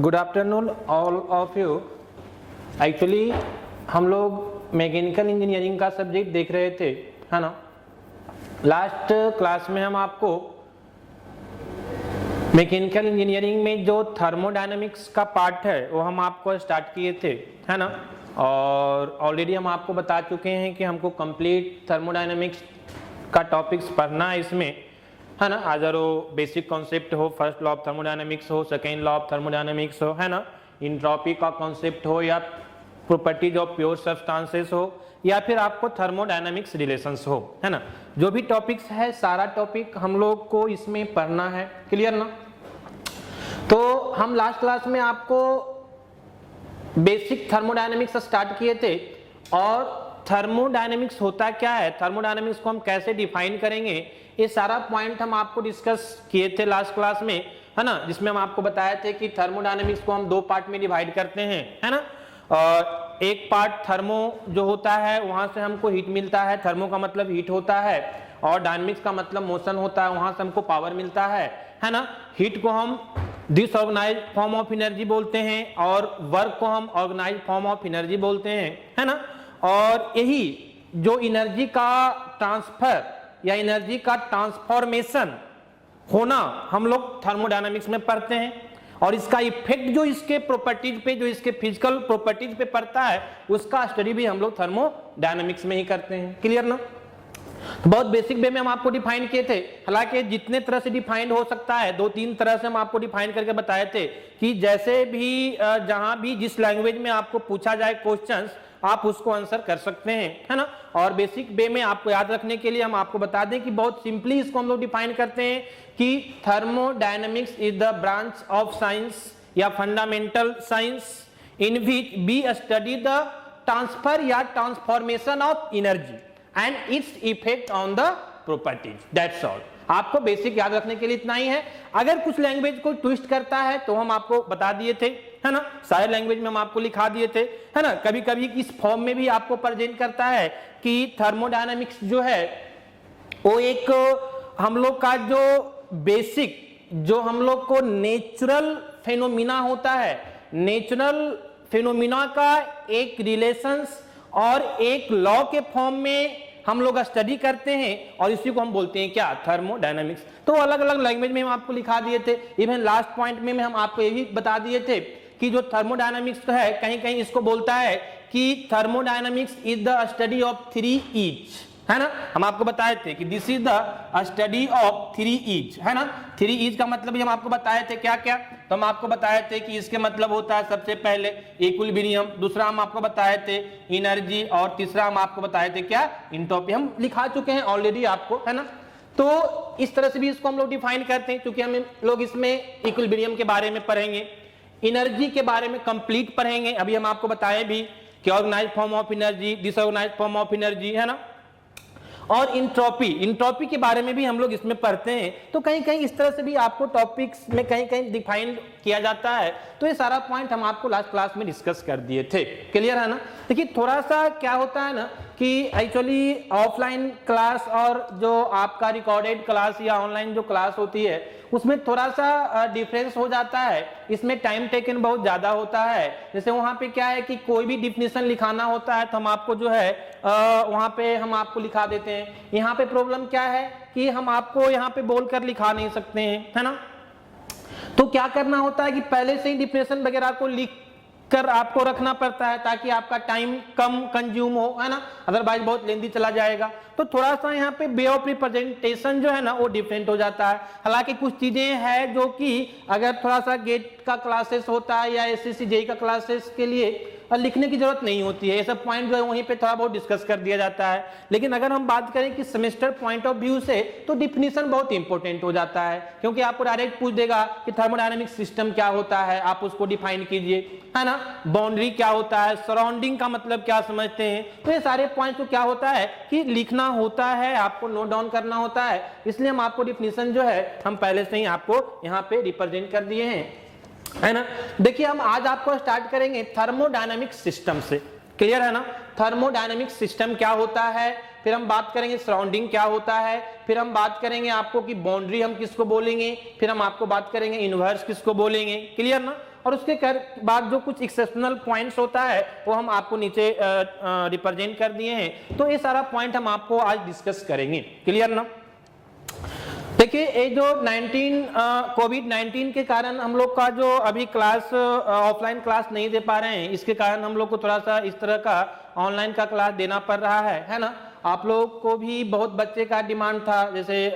Good afternoon all of you. Actually हम लोग mechanical engineering का सब्जेक्ट देख रहे थे, है ना। लास्ट क्लास में हम आपको मैकेनिकल इंजीनियरिंग में जो थर्मोडायनामिक्स का पार्ट है वो हम आपको स्टार्ट किए थे, है ना। और ऑलरेडी हम आपको बता चुके हैं कि हमको कंप्लीट थर्मोडायनामिक्स का टॉपिक्स पढ़ना है इसमें, है ना। अगर वो बेसिक कॉन्सेप्ट हो, फर्स्ट लॉ ऑफ थर्मोडायनामिक्स हो, सेकेंड लॉ ऑफ थर्मोडायनामिक्स हो, है ना, इंट्रोपी का कॉन्सेप्ट हो, या प्रॉपर्टीज ऑफ प्योर सब्सटेंसेस हो, या फिर आपको थर्मोडायनामिक्स रिलेशंस हो, है ना। जो भी टॉपिक्स है सारा टॉपिक हम लोग को इसमें पढ़ना है, क्लियर ना। तो हम लास्ट क्लास में आपको बेसिक थर्मोडायनामिक्स स्टार्ट किए थे, और थर्मोडायनामिक्स होता क्या है, थर्मोडायनामिक्स को हम कैसे डिफाइन करेंगे, ये सारा पॉइंट हम आपको डिस्कस किए थे लास्ट क्लास में, है ना। जिसमें हम आपको बताए थे कि थर्मोडायनामिक्स को हम दो पार्ट में डिवाइड करते हैं, है ना। और एक पार्ट थर्मो जो होता है वहां से हमको हीट मिलता है, थर्मो का मतलब हीट होता है, और डायनामिक्स का मतलब मोशन होता है, वहां से हमको पावर मिलता है ना। हीट को हम डिसऑर्गेनाइज्ड फॉर्म ऑफ एनर्जी बोलते हैं, और वर्क को हम ऑर्गेनाइज्ड फॉर्म ऑफ एनर्जी बोलते हैं, है ना। और यही जो एनर्जी का ट्रांसफर या एनर्जी का ट्रांसफॉर्मेशन होना हम लोग थर्मोडायनामिक्स में पढ़ते हैं, और इसका इफेक्ट जो इसके प्रॉपर्टीज पे, जो इसके फिजिकल प्रॉपर्टीज पे पड़ता है, उसका स्टडी भी हम लोग थर्मोडायनामिक्स में ही करते हैं, क्लियर ना। तो बहुत बेसिक वे में हम आपको डिफाइन किए थे, हालांकि जितने तरह से डिफाइन हो सकता है, दो तीन तरह से हम आपको डिफाइन करके बताए थे कि जैसे भी जहां भी जिस लैंग्वेज में आपको पूछा जाए क्वेश्चंस, आप उसको आंसर कर सकते हैं, है ना। और बेसिक वे में आपको याद रखने के लिए हम आपको बता दें कि बहुत सिंपली इसको हम लोग डिफाइन करते हैं कि thermodynamics is the branch of science या fundamental science in which we study the transfer या transformation of energy and its effect on the properties, that's all. आपको बेसिक याद रखने के लिए इतना ही है। अगर कुछ लैंग्वेज को ट्विस्ट करता है तो हम आपको बता दिए थे, है ना, सारे लैंग्वेज में हम आपको लिखा दिए थे, है ना। कभी कभी इस फॉर्म में भी आपको प्रेजेंट करता है कि थर्मोडायनामिक्स जो है वो एक हम लोग का जो बेसिक, जो हम लोग को नेचुरल फेनोमिना होता है, नेचुरल फेनोमिना का एक रिलेशंस और एक लॉ के फॉर्म में हम लोग स्टडी करते हैं, और इसी को हम बोलते हैं क्या, थर्मोडायनामिक्स। तो अलग अलग लैंग्वेज में हम आपको लिखा दिए थे। इवन लास्ट पॉइंट में हम आपको ये भी बता दिए थे कि जो थर्मोडायनामिक्स है, कहीं कहीं इसको बोलता है कि thermodynamics is the study of three each, है ना। हम आपको बताए थे कि this is the study of three each, है ना। थ्री ईच का मतलब भी हम आपको बताए थे क्या क्या। तो हम आपको बताए थे कि इसके मतलब होता है सबसे पहले इक्विलिब्रियम, दूसरा हम आपको बताए थे एनर्जी, और तीसरा हम आपको बताए थे क्या, एंट्रोपी। हम लिखा चुके हैं ऑलरेडी आपको, है ना। तो इस तरह से भी इसको हम लोग डिफाइन करते हैं, क्योंकि हम लोग इसमें इक्विलिब्रियम के बारे में पढ़ेंगे, एनर्जी के बारे में कंप्लीट पढ़ेंगे। अभी हम आपको बताए भी कि organised form of energy, disorganised form of energy, है ना। और इंट्रोपी के बारे में भी हम लोग इसमें पढ़ते हैं। तो कहीं कहीं इस तरह से भी आपको टॉपिक्स में कहीं कहीं डिफाइन किया जाता है। तो ये सारा पॉइंट हम आपको लास्ट क्लास में डिस्कस कर दिए थे, क्लियर है ना। देखिए थोड़ा सा क्या होता है ना कि एक्चुअली ऑफलाइन क्लास और जो आपका रिकॉर्डेड क्लास या ऑनलाइन जो क्लास होती है, उसमें थोड़ा सा डिफरेंस हो जाता है। इसमें टाइम टेकन बहुत ज्यादा होता है। जैसे वहां पे क्या है कि कोई भी डिफिनेशन लिखाना होता है तो हम आपको जो है वहां पे हम आपको लिखा देते हैं। यहाँ पे प्रॉब्लम क्या है कि हम आपको यहाँ पे बोलकर लिखा नहीं सकते हैं, है ना। तो क्या करना होता है कि पहले से ही डिफिनेशन वगैरह को लिख कर आपको रखना पड़ता है, ताकि आपका टाइम कम कंज्यूम हो, है ना। अदरवाइज बहुत लेंदी चला जाएगा। तो थोड़ा सा यहाँ पे वे ऑफ रिप्रेजेंटेशन जो है ना वो डिफरेंट हो जाता है। हालांकि कुछ चीजें हैं जो कि अगर थोड़ा सा गेट का क्लासेस होता है या एसएससी जेईई का क्लासेस के लिए लिखने की जरूरत नहीं होती है, ये सब पॉइंट जो है वहीं पे थोड़ा बहुत डिस्कस कर दिया जाता है। लेकिन अगर हम बात करें कि सेमेस्टर पॉइंट ऑफ व्यू से, तो डिफिनीशन बहुत इंपॉर्टेंट हो जाता है, क्योंकि आपको डायरेक्ट पूछ देगा कि थर्मोडायनामिक सिस्टम क्या होता है, आप उसको डिफाइन कीजिए, है ना। बाउंड्री क्या होता है, सराउंडिंग का मतलब क्या समझते हैं। तो ये सारे पॉइंट को क्या होता है कि लिखना होता है, आपको नोट डाउन करना होता है। इसलिए हम आपको डिफिनीशन जो है हम पहले से ही आपको यहाँ पे रिप्रेजेंट कर दिए हैं, है ना। देखिए हम आज आपको स्टार्ट करेंगे थर्मोडायनामिक सिस्टम से, क्लियर है ना। थर्मोडायनामिक सिस्टम क्या होता है, फिर हम बात करेंगे सराउंडिंग क्या होता है, फिर हम बात करेंगे आपको कि बाउंड्री हम किसको बोलेंगे, फिर हम आपको बात करेंगे इनवर्स किसको बोलेंगे, क्लियर ना। और उसके बाद जो कुछ एक्सेप्शनल पॉइंट्स होता है वो हम आपको नीचे रिप्रेजेंट कर दिए हैं। तो ये सारा पॉइंट हम आपको आज डिस्कस करेंगे। क्लियर ना? देखिए ये जो कोविड-19 के कारण हम लोग का जो अभी क्लास ऑफलाइन क्लास नहीं दे पा रहे हैं, इसके कारण हम लोग को थोड़ा सा इस तरह का ऑनलाइन का क्लास देना पड़ रहा है ना। आप लोग को भी बहुत बच्चे का डिमांड था, जैसे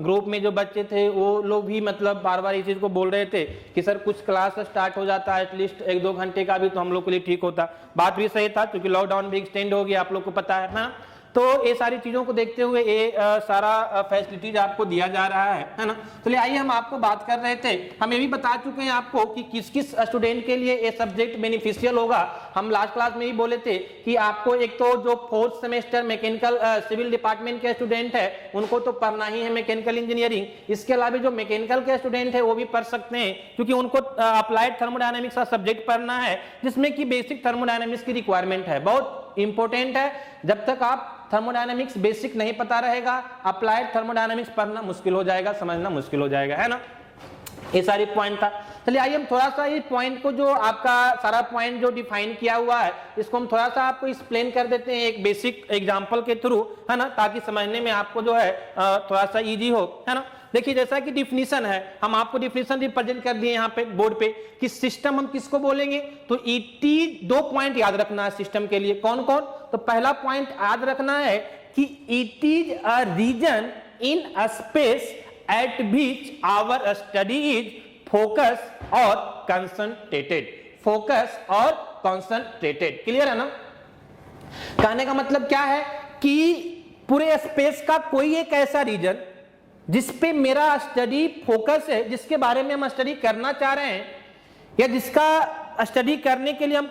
ग्रुप में जो बच्चे थे वो लोग भी मतलब बार बार इस चीज को बोल रहे थे कि सर कुछ क्लास स्टार्ट हो जाता है एटलीस्ट 1-2 घंटे का भी तो हम लोग के लिए ठीक होता। बात भी सही था क्योंकि लॉकडाउन भी एक्सटेंड हो गया, आप लोग को पता है ना। तो ये सारी चीजों को देखते हुए ये सारा फैसिलिटीज आपको दिया जा रहा है ना। चलिए आइए हम आपको बात कर रहे थे, हम ये भी बता चुके हैं आपको कि किस किस स्टूडेंट के लिए ये सब्जेक्ट बेनिफिशियल होगा। हम लास्ट क्लास में ही बोले थे कि आपको एक तो जो 4th semester mechanical civil department के स्टूडेंट है उनको तो पढ़ना ही है मैकेनिकल इंजीनियरिंग। इसके अलावा जो मैकेनिकल के स्टूडेंट है वो भी पढ़ सकते हैं क्योंकि उनको अप्लाइड थर्मोडायनेमिक्स का सब्जेक्ट पढ़ना है जिसमें कि बेसिक थर्मोडायनेमिक्स की रिक्वायरमेंट है, बहुत इंपॉर्टेंट है। जब तक आप थर्मोडायनामिक्स बेसिक नहीं पता रहेगा अप्लाइड थर्मोडायनामिक्स पढ़ना मुश्किल हो जाएगा, समझना मुश्किल हो जाएगा, है ना। ये सारी पॉइंट था। चलिए आइए हम थोड़ा सा इस पॉइंट को जो आपका सारा पॉइंट जो डिफाइन किया हुआ है इसको हम थोड़ा सा आपको एक्सप्लेन कर देते हैं एक बेसिक एग्जांपल के थ्रू, है ना, ताकि समझने में आपको जो है थोड़ा सा इजी हो, है ना। देखिए जैसा कि डिफिनीशन है, हम आपको डिफिनीशन रिप्रेजेंट कर दिए यहाँ पे बोर्ड पे कि सिस्टम हम किसको बोलेंगे। तो इट 2 पॉइंट याद रखना है सिस्टम के लिए। कौन कौन? तो पहला पॉइंट याद रखना है कि it is a region in a space at which our study is focus और कंसंट्रेटेड। फोकस और कंसंट्रेटेड, क्लियर है ना। कहने का मतलब क्या है कि पूरे स्पेस का कोई एक ऐसा रीजन जिसपे मेरा स्टडी फोकस है, जिसके बारे में हम स्टडी करना चाह रहे हैं या जिसका स्टडी करने के लिए हम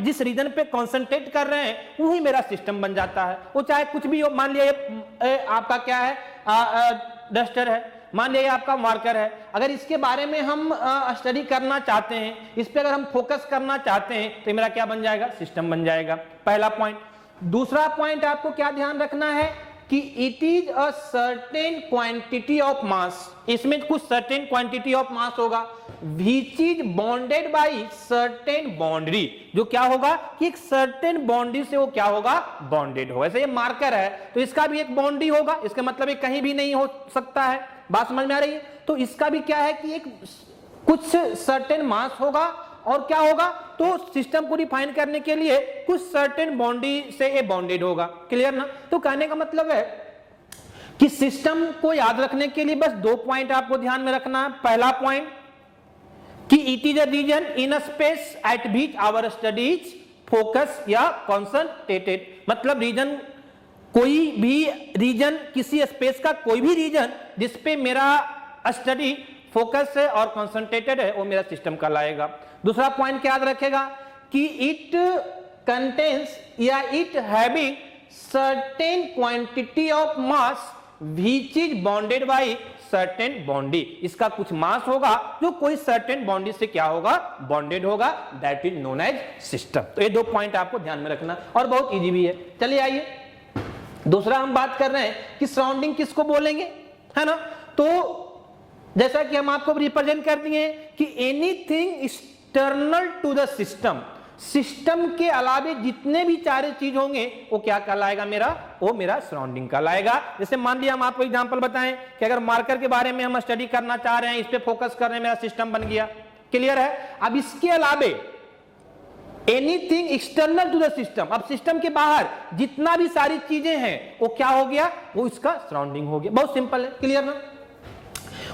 जिस रीजन पे कंसंट्रेट कर रहे हैं वही मेरा सिस्टम बन जाता है। वो चाहे कुछ भी हो, मान लिया आपका क्या है डस्टर है, मान लिया आपका मार्कर है, अगर इसके बारे में हम स्टडी करना चाहते हैं, इस पे अगर हम फोकस करना चाहते हैं तो मेरा क्या बन जाएगा? सिस्टम बन जाएगा। पहला पॉइंट। दूसरा पॉइंट आपको क्या ध्यान रखना है कि it is a certain quantity of mass. इसमें कुछ सर्टेन क्वांटिटी ऑफ मास होगा which is bonded by certain boundary. जो क्या होगा कि एक सर्टेन बाउंड्री से वो क्या होगा? बॉन्डेड होगा। ऐसे ये मार्कर है तो इसका भी एक बाउंड्री होगा, इसका मतलब ये कहीं भी नहीं हो सकता है। बात समझ में आ रही है? तो इसका भी क्या है कि एक कुछ सर्टेन मास होगा और क्या होगा तो सिस्टम को डिफाइन करने के लिए कुछ सर्टेन बाउंड्री से ये बाउंडेड होगा। क्लियर ना। तो कहने का मतलब है कि सिस्टम को याद रखने के लिए बस 2 पॉइंट आपको ध्यान में रखना है। पहला पॉइंट कि it is a region in a space at which our studies focus या कंसंट्रेटेड। मतलब रीजन, कोई भी रीजन, किसी स्पेस का कोई भी रीजन जिसपे मेरा स्टडी फोकस है और कंसंट्रेटेड है वो मेरा सिस्टम कहलाएगा। दूसरा पॉइंट क्या याद रखेगा कि इट कंटेन्स या it having certain quantity of mass which is bounded by certain boundary. इसका कुछ मास होगा जो कोई सर्टेन बाउंड्री से क्या होगा? बाउंडेड होगा, that is known as system. तो ये 2 पॉइंट आपको ध्यान में रखना और बहुत इजी भी है। चलिए आइए दूसरा हम बात कर रहे हैं कि सराउंडिंग किसको बोलेंगे, है ना। तो जैसा कि हम आपको रिप्रेजेंट कर दिए कि anything external to the system, system के अलावे जितने भी चारे चीज होंगे वो क्या कहलाएगा? मेरा वो मेरा सराउंडिंग कहलाएगा। जैसे मान लिया हम आपको एग्जांपल बताएं कि अगर मार्कर के बारे में हम स्टडी करना चाह रहे हैं, इस पे फोकस कर रहे हैं, मेरा सिस्टम बन गया। क्लियर है। अब इसके अलावे anything external to the system, अब सिस्टम के बाहर जितना भी सारी चीजें हैं वो क्या हो गया? वो इसका सराउंडिंग हो गया। बहुत सिंपल है। क्लियर ना।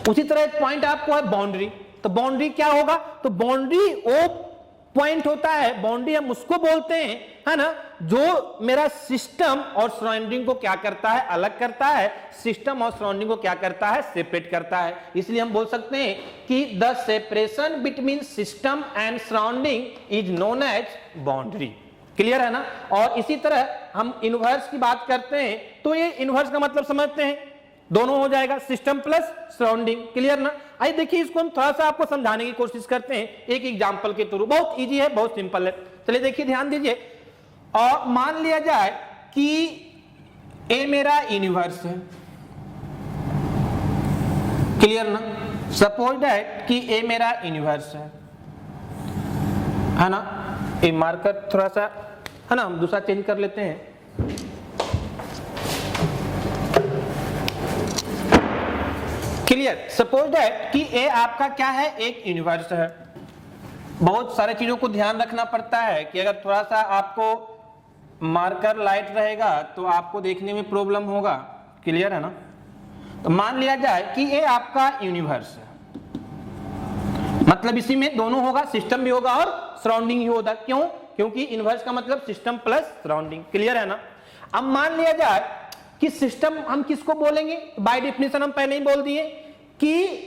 उसी तरह एक पॉइंट आपको है बाउंड्री। तो बाउंड्री क्या होगा? तो बाउंड्री वो पॉइंट होता है, बाउंड्री हम उसको बोलते हैं, है ना, जो मेरा सिस्टम और सराउंडिंग को क्या करता है? अलग करता है। सिस्टम और सराउंडिंग को क्या करता है? सेपरेट करता है। इसलिए हम बोल सकते हैं कि the separation between system and surrounding is known as boundary. Clear है ना। और इसी तरह हम इनवर्स की बात करते हैं तो ये इनवर्स का मतलब समझते हैं, दोनों हो जाएगा, सिस्टम प्लस सराउंडिंग। क्लियर ना। आइए देखिए इसको हम थोड़ा सा आपको समझाने की कोशिश करते हैं एक एग्जांपल के थ्रू। बहुत इजी है, बहुत सिंपल है। चलिए देखिए ध्यान दीजिए। और मान लिया जाए कि ए मेरा यूनिवर्स है। क्लियर ना। सपोज दैट कि ए मेरा यूनिवर्स है है ना। ये मार्कर थोड़ा सा है ना, हम दूसरा चेंज कर लेते हैं। क्लियर। सपोज दैट कि ए आपका क्या है, एक यूनिवर्स है। बहुत सारे चीजों को ध्यान रखना पड़ता है कि अगर थोड़ा सा आपको मार्कर लाइट रहेगा तो आपको देखने में प्रॉब्लम होगा। क्लियर है ना। तो मान लिया जाए कि ये आपका यूनिवर्स है, मतलब इसी में दोनों होगा, सिस्टम भी होगा और सराउंडिंग ही होगा। क्यों? क्योंकि इनवर्स का मतलब सिस्टम प्लस सराउंडिंग। क्लियर है ना। अब मान लिया जाए कि सिस्टम हम किसको बोलेंगे, बाय डेफिनेशन हम पहले ही बोल दिए कि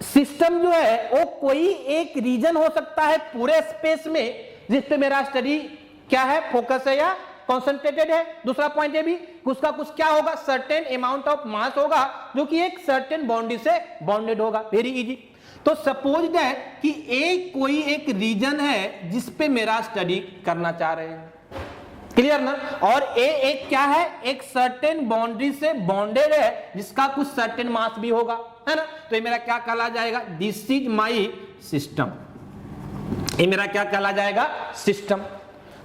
सिस्टम जो है वो कोई एक रीजन हो सकता है पूरे स्पेस में जिस पे मेरा स्टडी क्या है, फोकस है या कॉन्सेंट्रेटेड है। दूसरा पॉइंट ये भी उसका कुछ क्या होगा, सर्टेन अमाउंट ऑफ मास होगा जो कि एक सर्टेन बाउंड्री से बाउंडेड होगा। Very easy. तो सपोज दैट कि एक कोई एक रीजन है जिस पे मेरा स्टडी करना चाह रहे हैं। क्लियर ना। और ए एक क्या है, एक सर्टेन बाउंड्री से बाउंडेड है जिसका कुछ सर्टेन मास भी होगा, है ना। तो ये मेरा क्या कहला जाएगा, दिस इज माई सिस्टम। ये मेरा क्या कहला जाएगा, सिस्टम।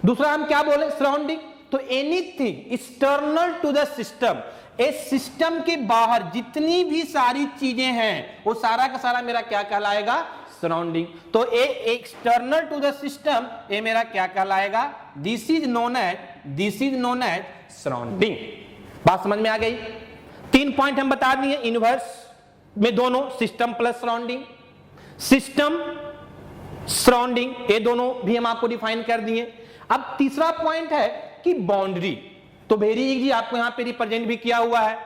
दूसरा हम क्या बोले, सराउंडिंग। तो anything external to the system, इस सिस्टम के बाहर जितनी भी सारी चीजें हैं वो सारा का सारा मेरा क्या कहलाएगा, सराउंडिंग। तो a external to the system, ये मेरा क्या कहलाएगा, this is known as surrounding. बात समझ में आ गई। 3 पॉइंट हम बता दिए इनवर्स में, दोनों system plus surrounding, system surrounding, ये दोनों भी हम आपको डिफाइन कर दिए। अब तीसरा पॉइंट है कि बाउंड्री। तो वेरी इजी, आपको यहां पे रिप्रेजेंट भी किया हुआ है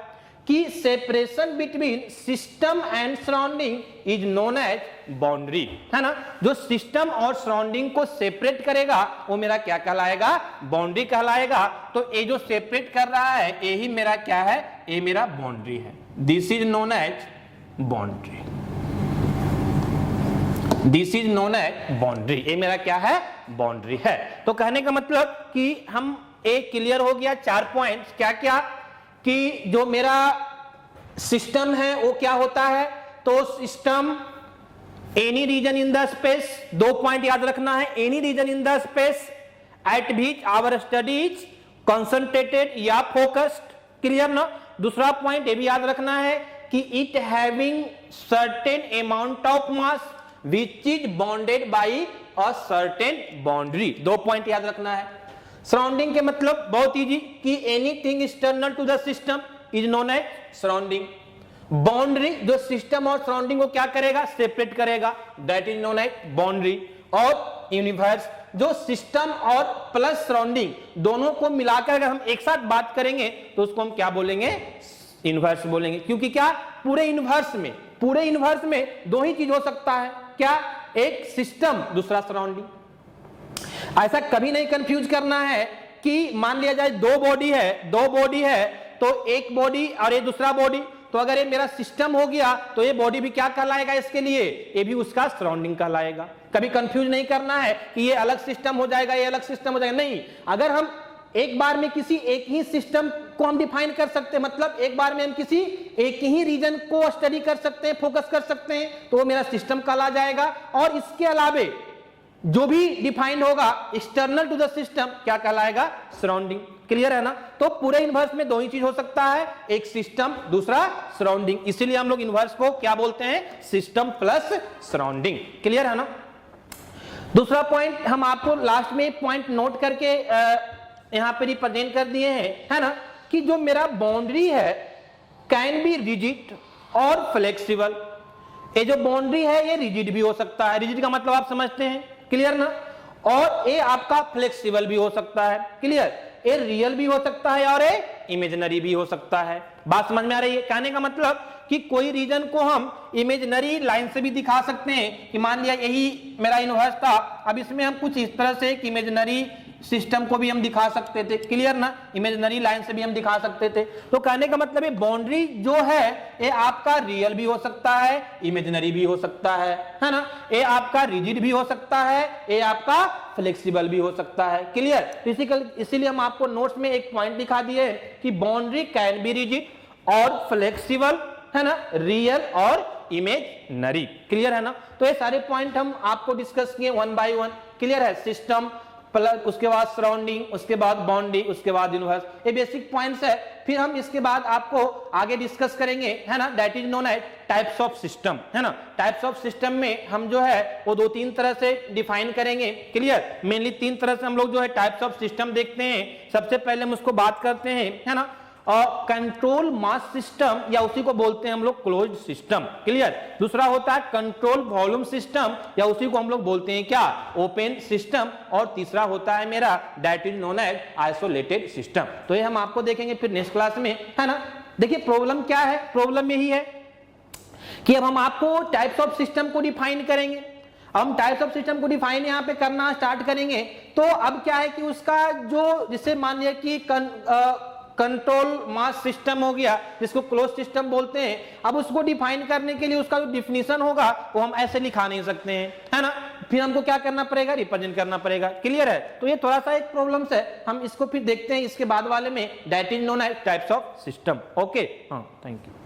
कि separation between system and surrounding is known as boundary, है ना। जो सिस्टम और सराउंडिंग को सेपरेट करेगा वो मेरा क्या कहलाएगा, बाउंड्री कहलाएगा। तो ये जो सेपरेट कर रहा है यही मेरा क्या है, ये मेरा बाउंड्री है। This is known as boundary, this is known as boundary, ये मेरा क्या है, बाउंड्री है। तो कहने का मतलब कि हम एक क्लियर हो गया 4 पॉइंट्स। क्या क्या कि जो मेरा सिस्टम है वो क्या होता है, तो system any region in the space, 2 point याद रखना है, any region in the space at which our study is concentrated या फोकस्ड। क्लियर ना। दूसरा पॉइंट ये भी याद रखना है कि it having certain amount of mass which is bounded by a certain boundary. 2 point याद रखना है। सराउंडिंग के मतलब बहुत इजी कि anything external to the system is known as surrounding. Boundary जो सिस्टम और सराउंडिंग को क्या करेगा, सेपरेट करेगा, that is known as boundary. और यूनिवर्स जो सिस्टम और प्लस सराउंडिंग दोनों को मिलाकर अगर हम एक साथ बात करेंगे तो उसको हम क्या बोलेंगे, इनवर्स बोलेंगे। क्योंकि क्या, पूरे यूनिवर्स में 2 ही चीज हो सकता है, क्या, एक सिस्टम दूसरा सराउंडिंग। ऐसा कभी नहीं कंफ्यूज करना है कि मान लिया जाए 2 बॉडी है तो एक बॉडी और ये दूसरा बॉडी, तो अगर ये मेरा सिस्टम हो गया तो ये बॉडी भी क्या कहलाएगा, इसके लिए ये भी उसका सराउंडिंग कहलाएगा। कभी कंफ्यूज नहीं करना है कि ये अलग सिस्टम हो जाएगा, ये अलग सिस्टम हो जाएगा, नहीं। अगर हम एक बार में किसी एक ही सिस्टम को हम डिफाइन कर सकते हैं, मतलब एक बार में हम किसी एक ही रीजन को स्टडी कर सकते हैं, फोकस कर सकते हैं, तो वो मेरा सिस्टम कहला जाएगा। और इसके अलावे जो भी डिफाइंड होगा एक्सटर्नल टू द सिस्टम क्या कहलाएगा, सराउंडिंग। क्लियर है ना। तो पूरे इनवर्स में 2 ही चीज हो सकता है, एक सिस्टम दूसरा सराउंडिंग, इसीलिए हम लोग इनवर्स को क्या बोलते हैं, सिस्टम प्लस सराउंडिंग। क्लियर है ना। दूसरा पॉइंट हम आपको लास्ट में एक पॉइंट नोट करके यहां पे रिप्रेजेंट कर दिए हैं, है ना, कि जो मेरा बाउंड्री है कैन बी रिजिड और फ्लेक्सिबल। ये जो बाउंड्री है ये रिजिड भी हो सकता है, रिजिड का मतलब आप समझते हैं, क्लियर ना। और ये आपका फ्लेक्सिबल भी हो सकता है, क्लियर। ये रियल भी हो सकता है और ये इमेजिनरी भी हो सकता है। बात समझ में आ रही है। कहने का मतलब कि कोई रीजन को हम इमेजिनरी लाइन से भी दिखा सकते हैं कि मान लिया यही मेरा यूनिवर्स था, अब इसमें हम कुछ इस तरह से एक इमेजिनरी सिस्टम को भी हम दिखा सकते थे, क्लियर ना, इमेजिनरी लाइन से भी हम दिखा सकते थे। तो कहने का मतलब ये बाउंड्री जो है ये आपका रियल भी हो सकता है, इमेजिनरी भी हो सकता है ना। ये आपका रिजिड भी हो सकता है, ये आपका फ्लेक्सिबल भी हो सकता है, क्लियर। इसीलिए हम आपको नोट्स में एक पॉइंट दिखा दिए कि बाउंड्री कैन बी रिजिड और फ्लेक्सिबल, है ना, रियल और इमेजिनरी। क्लियर है ना। तो ये सारे पॉइंट हम आपको डिस्कस किए 1 by 1। क्लियर है, सिस्टम प्लस उसके बाद सराउंडिंग, उसके बाद बाउंड्री, उसके बाद यूनिवर्स, ये बेसिक पॉइंट्स है। फिर हम इसके बाद आपको आगे डिस्कस करेंगे, है ना, that is known as types of system, है ना। टाइप्स ऑफ सिस्टम में हम जो है वो 2-3 तरह से डिफाइन करेंगे, क्लियर। मेनली 3 तरह से हम लोग जो है टाइप्स ऑफ सिस्टम देखते हैं। सबसे पहले हम उसको बात करते हैं, है ना, और कंट्रोल मास सिस्टम, या उसी को बोलते हैं हम लोग क्लोज्ड सिस्टम, क्लियर। दूसरा होता है कंट्रोल वॉल्यूम सिस्टम, या उसी को हम लोग बोलते हैं क्या, ओपन सिस्टम। और तीसरा होता है मेरा that is known as isolated system. तो ये हम आपको देखेंगे फिर नेक्स्ट क्लास में, है ना। देखिए प्रॉब्लम क्या है, प्रॉब्लम यही है कि अब हम आपको टाइप्स ऑफ सिस्टम को डिफाइन करेंगे। हम टाइप्स ऑफ सिस्टम को डिफाइन यहाँ पे करना स्टार्ट करेंगे, तो अब क्या है कि उसका जो, जिसे मान लिया कि कंट्रोल मास सिस्टम हो गया, जिसको क्लोज सिस्टम बोलते हैं, अब उसको डिफाइन करने के लिए उसका जो डिफिनीशन होगा वो हम ऐसे लिखा नहीं सकते हैं, है ना। फिर हमको क्या करना पड़ेगा, रिप्रेजेंट करना पड़ेगा, क्लियर है। तो ये थोड़ा सा एक प्रॉब्लम्स है, हम इसको फिर देखते हैं इसके बाद वाले में, that is known as types of system. Okay, हाँ, थैंक यू।